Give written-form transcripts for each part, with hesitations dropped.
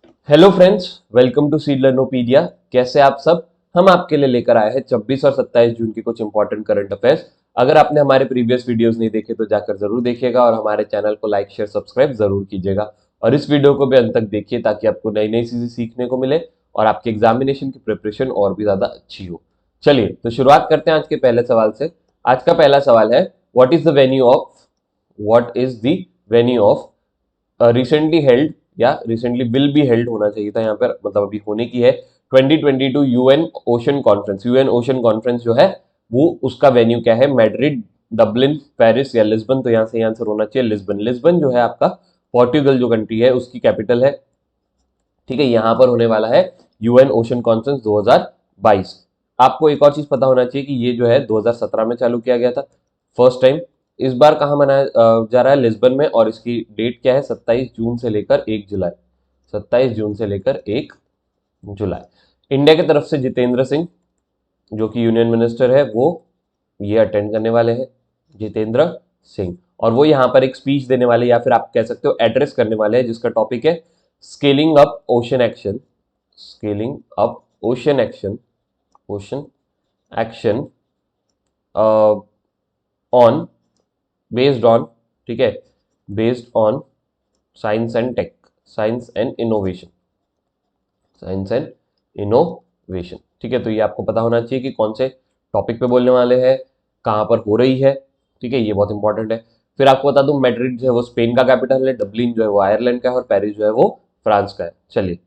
Hello friends, welcome to सीडलर्नोपीडिया। कैसे आप सब। हम आपके लिए लेकर आए हैं 24 और 27 जून के कुछ इंपॉर्टेंट करंट अफेयर्स। अगर आपने हमारे प्रीवियस वीडियोस नहीं देखे तो जाकर जरूर देखिएगा और हमारे चैनल को लाइक शेयर सब्सक्राइब जरूर कीजिएगा और इस वीडियो को भी अंत तक देखिए ताकि आपको नई नई चीजें सीखने को मिले और आपके एग्जामिनेशन की प्रिपरेशन और भी ज्यादा अच्छी हो। चलिए तो शुरुआत करते हैं आज के पहले सवाल से। आज का पहला सवाल है, what is the venue of recently held या रिसेंटली विल बी हेल्ड होना चाहिए था यहाँ पर, मतलब अभी होने की है 2022 UN ocean conference. UN ocean conference जो है वो उसका वेन्यू क्या है, मैड्रिड, डबलिन, पेरिस या लिस्बन। तो यहाँ से आंसर होना चाहिए लिस्बन। लिस्बन जो है आपका पोर्टुगल जो कंट्री है उसकी कैपिटल है। ठीक है, यहाँ पर होने वाला है यूएन ओशन कॉन्फ्रेंस 2022। आपको एक और चीज पता होना चाहिए कि ये जो है 2017 में चालू किया गया था फर्स्ट टाइम। इस बार कहाँ मनाया जा रहा है, लिस्बन में, और इसकी डेट क्या है, 27 जून से लेकर 1 जुलाई। 27 जून से लेकर 1 जुलाई। इंडिया की तरफ से जितेंद्र सिंह जो कि यूनियन मिनिस्टर है वो ये अटेंड करने वाले हैं, जितेंद्र सिंह। और वो यहाँ पर एक स्पीच देने वाले या फिर आप कह सकते हो एड्रेस करने वाले हैं जिसका टॉपिक है scaling up ocean action. Scaling up ocean action, ocean action on, based on, ठीक है, based on science and tech, science and innovation, science and innovation. ठीक है, तो ये आपको पता होना चाहिए कि कौन से टॉपिक पे बोलने वाले हैं, कहाँ पर हो रही है। ठीक है, ये बहुत इंपॉर्टेंट है। फिर आपको बता दूं, मैड्रिड जो है वो स्पेन का कैपिटल है, डबलिन जो है वो आयरलैंड का है और पेरिस जो है वो फ्रांस का है। चलिए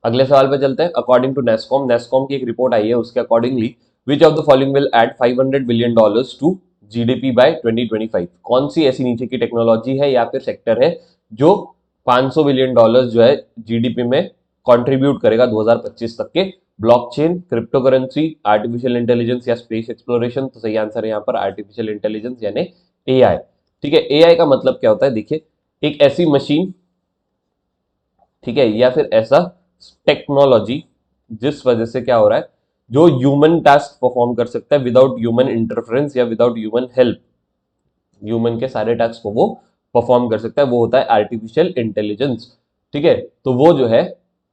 अगले सवाल पे चलते हैं। अकॉर्डिंग टू नेस्कॉम, नेस्कॉम की एक रिपोर्ट आई है, उसके accordingly which of the following will add $500 billion to GDP by 2025। कौन सी ऐसी नीचे की टेक्नोलॉजी है या फिर सेक्टर है जो $500 बिलियन जो है जीडीपी में कंट्रीब्यूट करेगा 2025 तक के। Blockchain, crypto currency, artificial intelligence या स्पेस एक्सप्लोरेशन। तो सही आंसर है यहाँ पर आर्टिफिशियल इंटेलिजेंस यानी एआई। ठीक है, एआई का मतलब क्या होता है, देखिए, एक ऐसी मशीन, ठीक है, या फिर ऐसा टेक्नोलॉजी जिस वजह से क्या हो रहा है, जो ह्यूमन टास्क परफॉर्म कर सकता है विदाउट ह्यूमन इंटरफेरेंस या विदाउट ह्यूमन हेल्प, ह्यूमन के सारे टास्क को वो परफॉर्म कर सकता है, वो होता है आर्टिफिशियल इंटेलिजेंस। ठीक है, तो वो जो है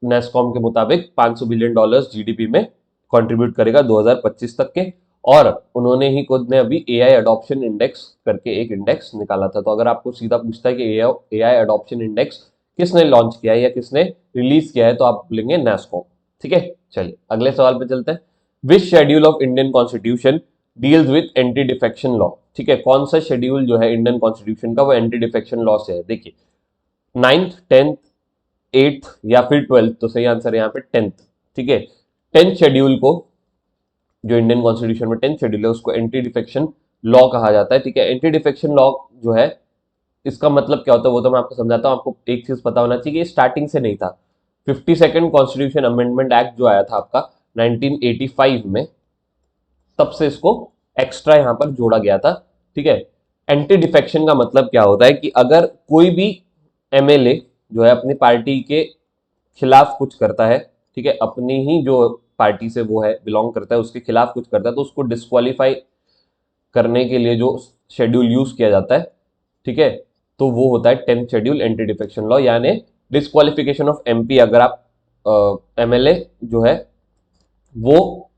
नेस्कॉम के मुताबिक $500 बिलियन जीडीपी में कंट्रीब्यूट करेगा 2025 तक के। और उन्होंने ही खुद ने अभी एआई अडॉप्शन इंडेक्स करके एक इंडेक्स निकाला था। तो अगर आपको सीधा पूछता है कि एआई अडॉप्शन इंडेक्स किसने लॉन्च किया है या किसने रिलीज किया है, तो आप बोलेंगे नेस्कॉम। ठीक है, चलिए अगले सवाल पे चलते हैं। Which schedule of Indian constitution deals with anti defection law. ठीक है, कौन सा शेड्यूल जो है इंडियन कॉन्स्टिट्यूशन का वो एंटी डिफेक्शन लॉ से है। देखिए, 9th, 10th, 8th या फिर 12th। तो सही आंसर है यहाँ पे 10th। ठीक है, 10th शेड्यूल को, जो इंडियन कॉन्स्टिट्यूशन में 10th शेड्यूल है, उसको एंटी डिफेक्शन लॉ कहा जाता है। ठीक है, एंटी डिफेक्शन लॉ जो है इसका मतलब क्या होता है वो तो मैं आपको समझाता हूँ। आपको एक चीज पता होना चाहिए कि स्टार्टिंग से नहीं था। 52nd कॉन्स्टिट्यूशन अमेंडमेंट एक्ट जो आया था आपका 1985 में, तब से इसको एक्स्ट्रा यहां पर जोड़ा गया था। ठीक है, एंटी डिफेक्शन का मतलब क्या होता है कि अगर कोई भी एमएलए जो है अपनी पार्टी के खिलाफ कुछ करता है, ठीक है, अपनी ही जो पार्टी से वो है बिलोंग करता है उसके खिलाफ कुछ करता है, तो उसको डिस्क्वालीफाई करने के लिए जो शेड्यूल यूज किया जाता है, ठीक है, तो वो होता है 10th schedule anti defection law, यानी डिस्क्वालिफिकेशन ऑफ एमपी। अगर आप एमएलए जो है वो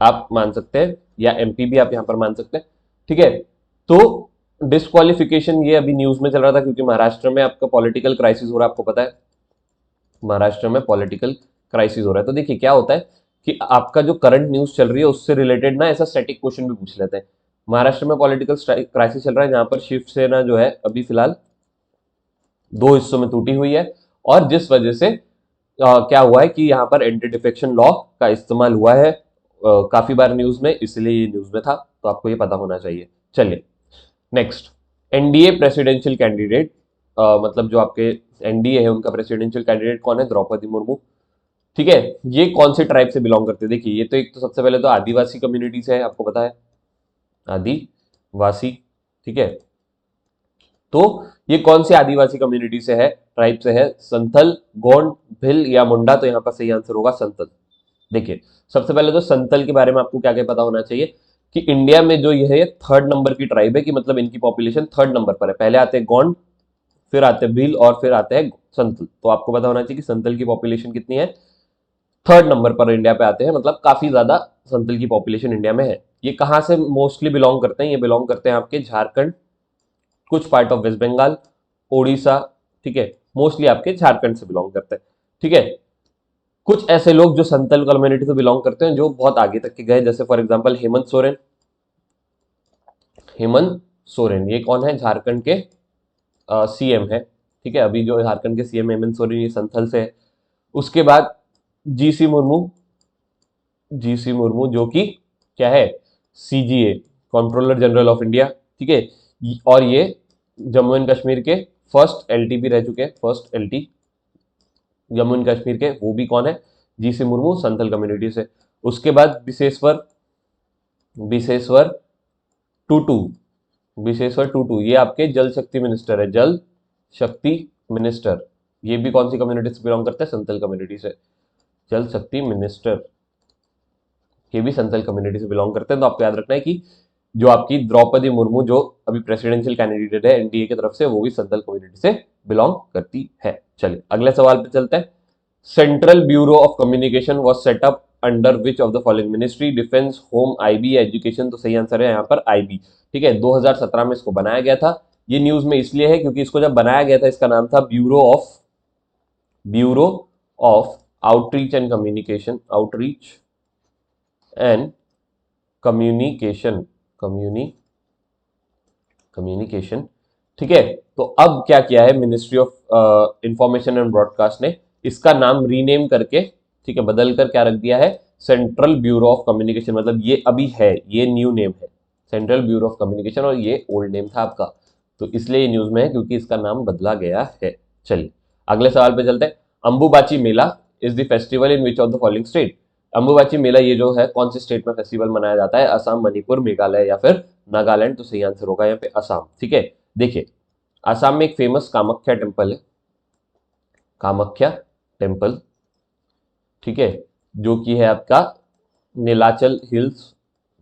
आप मान सकते हैं या एमपी भी आप यहां पर मान सकते हैं। ठीक है, तो डिस्क्वालिफिकेशन ये अभी न्यूज में चल रहा था क्योंकि महाराष्ट्र में आपका पॉलिटिकल क्राइसिस हो रहा है, आपको पता है महाराष्ट्र में पॉलिटिकल क्राइसिस हो रहा है। तो देखिए क्या होता है कि आपका जो करंट न्यूज चल रही है उससे रिलेटेड ना ऐसा स्टैटिक क्वेश्चन भी पूछ लेते हैं। महाराष्ट्र में पॉलिटिकल क्राइसिस चल रहा है जहां पर शिवसेना जो है अभी फिलहाल दो हिस्सों में टूटी हुई है, और जिस वजह से क्या हुआ है कि यहाँ पर एंटी डिफेक्शन लॉ का इस्तेमाल हुआ है काफी बार न्यूज में, इसलिए ये न्यूज में था, तो आपको ये पता होना चाहिए। चलिए नेक्स्ट, एनडीए प्रेसिडेंशियल कैंडिडेट, मतलब जो आपके एनडीए है उनका प्रेसिडेंशियल कैंडिडेट कौन है, द्रौपदी मुर्मू। ठीक है, ये कौन से ट्राइब से बिलोंग करते हैं, देखिए ये तो एक तो सबसे पहले तो आदिवासी कम्युनिटी से है, आपको पता है आदिवासी। ठीक है, तो ये कौन सी आदिवासी कम्युनिटी से है, ट्राइब से है, संथल, गोंड, भिल या मुंडा। तो यहाँ पर सही आंसर होगा संथल। देखिए सबसे पहले तो संथल के बारे में आपको क्या क्या पता होना चाहिए कि इंडिया में जो ये है 3rd नंबर की ट्राइब है, कि मतलब इनकी पॉपुलेशन 3rd नंबर पर है। पहले आते हैं गोंड, फिर आते हैं भील और फिर आते हैं संतल। तो आपको पता होना चाहिए कि संतल की पॉपुलेशन कितनी है, 3rd नंबर पर इंडिया पे आते हैं, मतलब काफी ज्यादा संतल की पॉपुलेशन इंडिया में है। ये कहाँ से मोस्टली बिलोंग करते हैं, ये बिलोंग करते हैं आपके झारखंड, कुछ पार्ट ऑफ वेस्ट बंगाल, ओडिशा, ठीक है, मोस्टली आपके झारखंड से बिलोंग करते हैं, ठीक है। कुछ ऐसे लोग जो संतल कम्युनिटी से बिलोंग करते हैं जो बहुत आगे तक के गए, जैसे फॉर एग्जांपल हेमंत सोरेन। हेमंत सोरेन ये कौन है, झारखंड के सीएम है, ठीक है, अभी जो झारखंड के सीएम हेमंत सोरेन ये संथल से है। उसके बाद जीसी मुर्मू, जीसी मुर्मू जो कि क्या है, CGA, controller general of India, ठीक है, और ये जम्मू एंड कश्मीर के फर्स्ट एलटी भी रह चुके हैं, first LT Jammu and Kashmir के, वो भी कौन है, जीसी मुर्मू, संथल कम्युनिटी से। उसके बाद विशेश्वर, विशेश्वर टूटू, विशेश्वर टूटू ये आपके जल शक्ति मिनिस्टर है, जल शक्ति मिनिस्टर। ये भी कौन सी कम्युनिटी से बिलोंग करते हैं, संथल कम्युनिटी से। जल शक्ति मिनिस्टर ये भी संथल कम्युनिटी से बिलोंग करते हैं। तो आपको याद रखना है कि जो आपकी द्रौपदी मुर्मू जो अभी प्रेसिडेंशियल कैंडिडेट है एनडीए की तरफ से, वो भी संथल कम्युनिटी से बिलोंग करती है। चलिए अगले सवाल पे चलते हैं। Central bureau of communication was setup under which of the following ministry, defence, home, IB, education. तो सही आंसर है यहाँ पर आईबी, ठीक है। 2017 में इसको बनाया गया था। ये न्यूज में इसलिए है क्योंकि इसको जब बनाया गया था इसका नाम था bureau of outreach and communication, outreach and communication, communication, ठीक है। तो अब क्या किया है ministry of information and broadcast ने, इसका नाम रीनेम करके, ठीक है, बदल कर क्या रख दिया है, सेंट्रल ब्यूरो ऑफ कम्युनिकेशन। मतलब ये अभी है, ये न्यू नेम है सेंट्रल ब्यूरो ऑफ कम्युनिकेशन, और ये ओल्ड नेम था आपका, तो इसलिए ये न्यूज में है क्योंकि इसका नाम बदला गया है। चलिए अगले सवाल पे चलते हैं। Ambubachi Mela is the festival in which of the following state. Ambubachi Mela ये जो है कौन से स्टेट में फेस्टिवल मनाया जाता है, असम, मणिपुर, मेघालय या फिर नागालैंड। तो सही आंसर होगा यहाँ पे असम, ठीक है। देखिए असम में एक फेमस कामाख्या टेम्पल है, कामाख्या टेम्पल, ठीक है, जो कि है आपका नीलाचल हिल्स,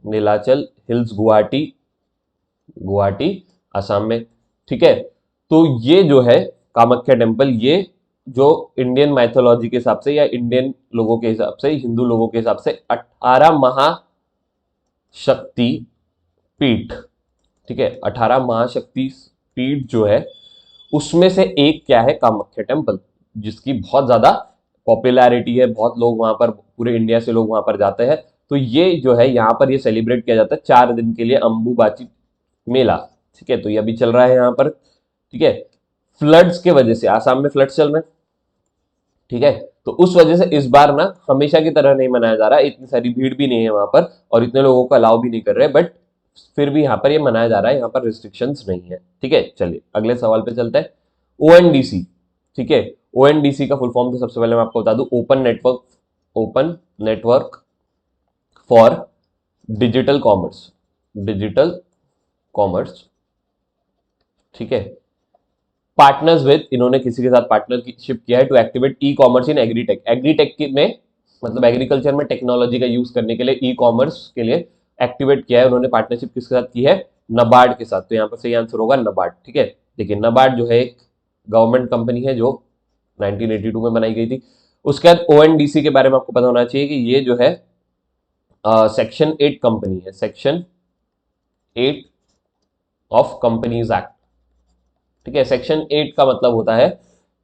नीलाचल हिल्स गुवाहाटी, गुवाहाटी असम में, ठीक है। तो ये जो है कामाख्या टेम्पल, ये जो इंडियन माइथोलॉजी के हिसाब से या इंडियन लोगों के हिसाब से, हिंदू लोगों के हिसाब से 18 महाशक्ति पीठ, ठीक है, 18 महाशक्ति पीठ जो है उसमें से एक क्या है, कामाख्या टेम्पल, जिसकी बहुत ज्यादा पॉपुलैरिटी है, बहुत लोग वहां पर, पूरे इंडिया से लोग वहां पर जाते हैं। तो ये जो है यहाँ पर ये सेलिब्रेट किया जाता है 4 दिन के लिए, अंबुबाची मेला, ठीक है। तो ये अभी चल रहा है यहाँ पर, ठीक है। फ्लड्स के वजह से, आसाम में फ्लड्स चल रहे हैं, ठीक है, तो उस वजह से इस बार ना हमेशा की तरह नहीं मनाया जा रहा है, इतनी सारी भीड़ भी नहीं है वहां पर और इतने लोगों को अलाउ भी नहीं कर रहे, बट फिर भी यहाँ पर ये मनाया जा रहा है, यहाँ पर रिस्ट्रिक्शंस नहीं है, ठीक है। चलिए अगले सवाल पे चलते हैं। ओएनडीसी, ठीक है, ओएनडीसी का फुल फॉर्म तो सबसे पहले मैं आपको बता दूं, open network for digital commerce, digital commerce, ठीक है। पार्टनर्स विद, इन्होंने किसी के साथ पार्टनरशिप किया है to activate e commerce in agritech, agritech में मतलब एग्रीकल्चर में टेक्नोलॉजी का यूज करने के लिए, ई कॉमर्स के लिए एक्टिवेट किया है उन्होंने। पार्टनरशिप किसके साथ की है, नबार्ड के साथ। तो यहाँ पर सही आंसर होगा नबार्ड, ठीक है। देखिए नबार्ड जो है एक गवर्नमेंट कंपनी है जो 1982 में बनाई गई थी। उसके बाद ओएनडीसी के बारे में आपको पता होना चाहिए कि ये जो है सेक्शन 8 कंपनी है, सेक्शन 8 ऑफ कंपनीज एक्ट, ठीक है। सेक्शन 8 का मतलब होता है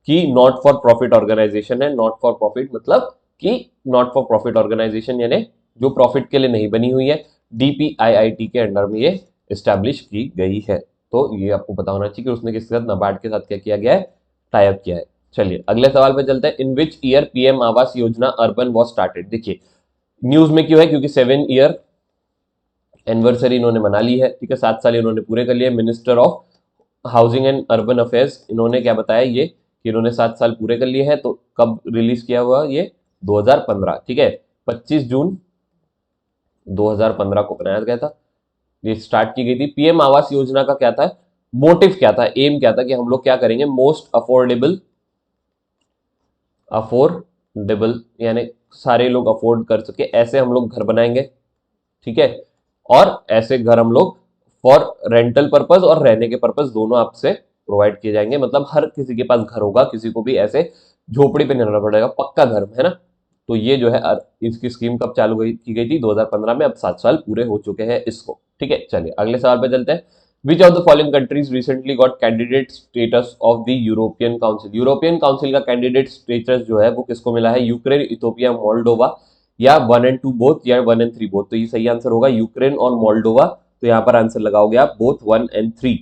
कि नॉट फॉर प्रॉफिट ऑर्गेनाइजेशन है, नॉट फॉर प्रॉफिट मतलब कि नॉट फॉर प्रॉफिट ऑर्गेनाइजेशन यानी जो प्रॉफिट के लिए नहीं बनी हुई है, डीपीआईआईटी के अंडर में ये एस्टैब्लिश की गई है। तो ये आपको पता होना चाहिए कि उसने किसके साथ, नबार्ड के साथ क्या किया गया है, टाई अप किया है। चलिए अगले सवाल पे चलते हैं। इन which year PM Awas Yojana urban was started. देखिए न्यूज में क्यों है, क्योंकि 7 ईयर एनिवर्सरी इन्होंने मना ली है, ठीक है, 7 साल इन्होंने पूरे कर लिए। Minister of housing and urban affairs इन्होंने क्या बताया ये कि इन्होंने 7 साल पूरे कर लिए हैं। तो कब रिलीज किया हुआ ये, 2015, ठीक है, 25 जून 2015 को बनाया गया था, ये स्टार्ट की गई थी। पीएम आवास योजना का क्या था, मोटिव क्या था, एम क्या था कि हम लोग क्या करेंगे, मोस्ट अफोर्डेबल, अफोर्डेबल यानी सारे लोग अफोर्ड कर सके ऐसे हम लोग घर बनाएंगे, ठीक है। और ऐसे घर हम लोग फॉर रेंटल पर्पज और रहने के पर्पज दोनों आपसे प्रोवाइड किए जाएंगे, मतलब हर किसी के पास घर होगा, किसी को भी ऐसे झोपड़ी पे नहीं रहना पड़ेगा, पक्का घर, है ना। तो ये जो है इसकी स्कीम कब चालू की गई थी? 2015 में। अब 7 साल पूरे हो चुके हैं इसको, ठीक है। चलिए अगले सवाल पे चलते हैं। विच of the following countries recently got candidate status of the European council? European council का कैंडिडेट स्टेटस जो है वो किसको मिला है? यूक्रेन, इथोपिया, मोल्डोवा, या 1 and 2 बोथ, या 1 and 3 बोथ। तो ये सही आंसर होगा यूक्रेन और मोल्डोवा। तो यहां पर आंसर लगाओगे आप बोथ 1 and 3,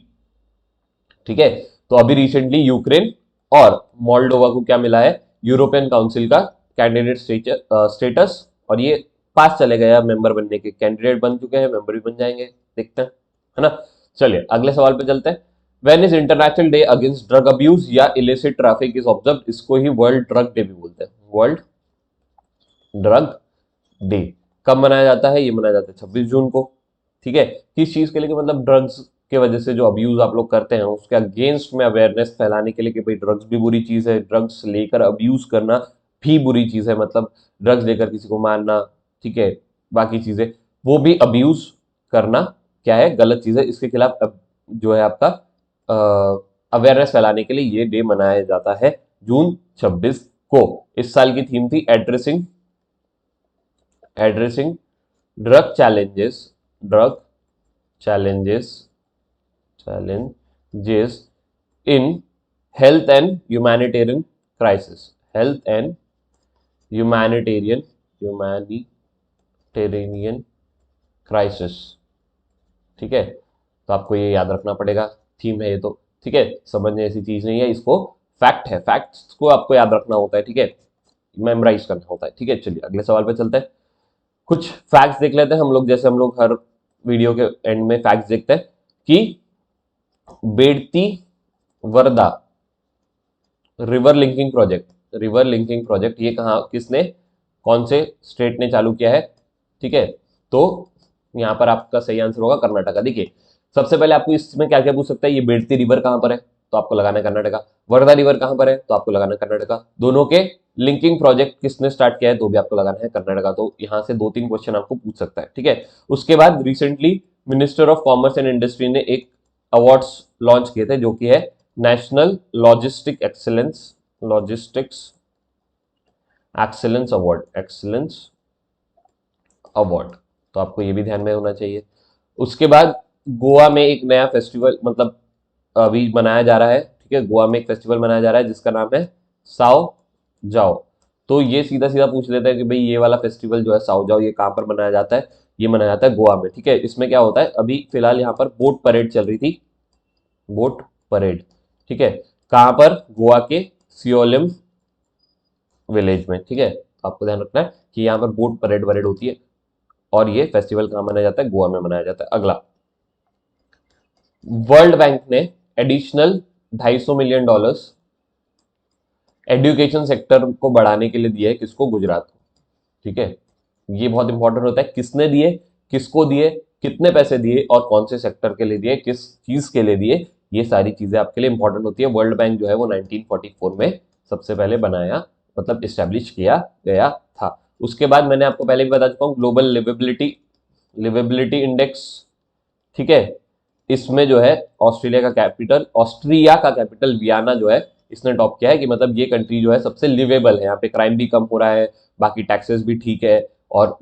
ठीक है। तो अभी रिसेंटली यूक्रेन और मोल्डोवा को क्या मिला है? यूरोपियन काउंसिल का कैंडिडेट स्टेटस, और ये पास चले गए, मेंबर बनने के, कैंडिडेट बन चुके हैं, मेंबर भी बन जाएंगे, देखते हैं, है ना। चलिए अगले सवाल पे चलते हैं। When is international day against drug abuse या इलिसिट ट्रैफिक इज ऑब्जर्व? इसको ही वर्ल्ड ड्रग डे भी बोलते हैं, वर्ल्ड ड्रग डे। कब मनाया जाता है? ये मनाया जाता है 26 जून को, ठीक है। किस चीज के लिए? मतलब ड्रग्स के वजह से जो अब्यूज आप लोग करते हैं उसके अगेंस्ट में अवेयरनेस फैलाने के लिए कि भाई ड्रग्स भी बुरी चीज है, ड्रग्स लेकर अब्यूज करना भी बुरी चीज है, मतलब ड्रग्स लेकर किसी को मारना, ठीक है, बाकी चीजें, वो भी अब्यूज करना क्या है? गलत चीज है। इसके खिलाफ जो है आपका अवेयरनेस फैलाने के लिए ये डे मनाया जाता है जून 26 को। इस साल की थीम थी addressing drug challenges in health and humanitarian crisis, ठीक है। तो आपको ये याद रखना पड़ेगा, थीम है ये तो, ठीक है। समझने ऐसी चीज नहीं है, इसको फैक्ट है, फैक्ट्स को आपको याद रखना होता है, ठीक है, मेमोराइज करना होता है, ठीक है। चलिए अगले सवाल पे चलते हैं। कुछ फैक्ट्स देख लेते हैं हम लोग, जैसे हम लोग हर वीडियो के एंड में फैक्ट्स देखते हैं कि बेड़ती वर्दा रिवर लिंकिंग प्रोजेक्ट ये कहाँ, किसने, कौन से स्टेट ने चालू किया है, ठीक है। तो यहां पर आपका सही आंसर होगा कर्नाटका। देखिए सबसे पहले आपको इसमें क्या क्या पूछ सकता है, ये बेड़ती रिवर कहां पर है, तो आपको लगाना है कर्नाटका। वर्धा रिवर कहां पर है, तो आपको लगाना है कर्नाटका। दोनों के लिंकिंग प्रोजेक्ट किसने स्टार्ट किया है, तो भी आपको लगाना है कर्नाटका। तो यहां से 2-3 क्वेश्चन आपको पूछ सकता है, ठीक है। उसके बाद recently minister of commerce and industry ने एक अवार्ड्स लॉन्च किए थे, जो कि है नेशनल लॉजिस्टिक्स एक्सेलेंस अवार्ड। तो आपको ये भी ध्यान में होना चाहिए। उसके बाद गोवा में एक नया फेस्टिवल, मतलब अभी मनाया जा रहा है, ठीक है, गोवा में एक फेस्टिवल मनाया जा रहा है जिसका नाम है साओ जाओ। तो ये सीधा सीधा पूछ लेते हैं कि भाई ये वाला फेस्टिवल जो है साओ जाओ, ये कहाँ पर मनाया जाता है? ये मनाया जाता है गोवा में, ठीक है। इसमें क्या होता है, अभी फिलहाल यहाँ पर बोट परेड चल रही थी, बोट परेड, ठीक है, कहां पर? गोवा के सियोलिम विलेज में, ठीक है। तो आपको ध्यान रखना है कि यहाँ पर बोट परेड वरेड होती है, और ये फेस्टिवल कहां मनाया जाता है? गोवा में मनाया जाता है। अगला, वर्ल्ड बैंक ने एडिशनल $250 मिलियन एजुकेशन सेक्टर को बढ़ाने के लिए दिया है, किसको? गुजरात को, ठीक है। ये बहुत इंपॉर्टेंट होता है, किसने दिए, किसको दिए, कितने पैसे दिए, और कौन से सेक्टर के लिए दिए, किस चीज के लिए दिए, ये सारी चीजें आपके लिए इंपॉर्टेंट होती है। वर्ल्ड बैंक जो है वो 1944 में सबसे पहले बनाया, मतलब इस्टेब्लिश किया गया था। उसके बाद मैंने आपको पहले भी बता चुका हूं, ग्लोबल लिवेबिलिटी इंडेक्स, ठीक है। इसमें जो है ऑस्ट्रिया का कैपिटल वियना जो है इसने टॉप किया है, कि मतलब ये कंट्री जो है सबसे लिवेबल है, यहाँ पे क्राइम भी कम हो रहा है, बाकी टैक्सेस भी ठीक है, और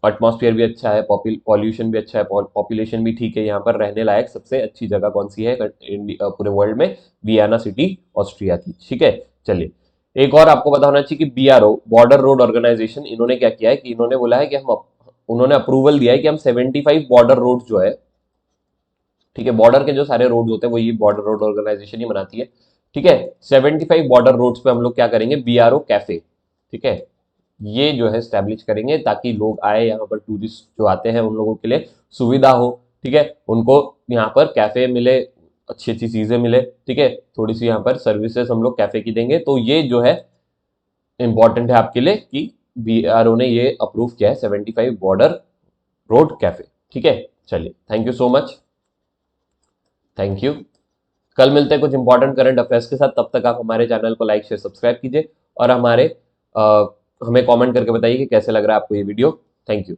एटमॉस्फेयर भी अच्छा है, पॉल्यूशन भी अच्छा है, पॉपुलेशन भी ठीक है, यहाँ पर रहने लायक सबसे अच्छी जगह कौन सी है पूरे वर्ल्ड में? वियना सिटी, ऑस्ट्रिया की, ठीक है। चलिए एक और आपको पता होना चाहिए कि BRO, बॉर्डर रोड ऑर्गेनाइजेशन, इन्होंने क्या किया है कि इन्होंने बोला है कि उन्होंने अप्रूवल दिया है कि हम 75 बॉर्डर रोड जो है, ठीक है, बॉर्डर के जो सारे रोड होते हैं वो ये बॉर्डर रोड ऑर्गेनाइजेशन ही बनाती है, ठीक है। 75 बॉर्डर रोड्स पे हम लोग क्या करेंगे? BRO कैफे, ठीक है, ये जो है स्टैब्लिश करेंगे, ताकि लोग आए यहाँ पर, टूरिस्ट जो आते हैं उन लोगों के लिए सुविधा हो, ठीक है, उनको यहाँ पर कैफे मिले, अच्छी अच्छी चीजें मिले, ठीक है, थोड़ी सी यहाँ पर सर्विसेज हम लोग कैफे की देंगे। तो ये जो है इंपॉर्टेंट है आपके लिए कि BRO ने ये अप्रूव किया है 75 बॉर्डर रोड कैफे, ठीक है। चलिए thank you so much, thank you. कल मिलते हैं कुछ इंपॉर्टेंट करंट अफेयर्स के साथ, तब तक आप हमारे चैनल को लाइक शेयर सब्सक्राइब कीजिए, और हमें कमेंट करके बताइए कि कैसे लग रहा है आपको ये वीडियो। Thank you.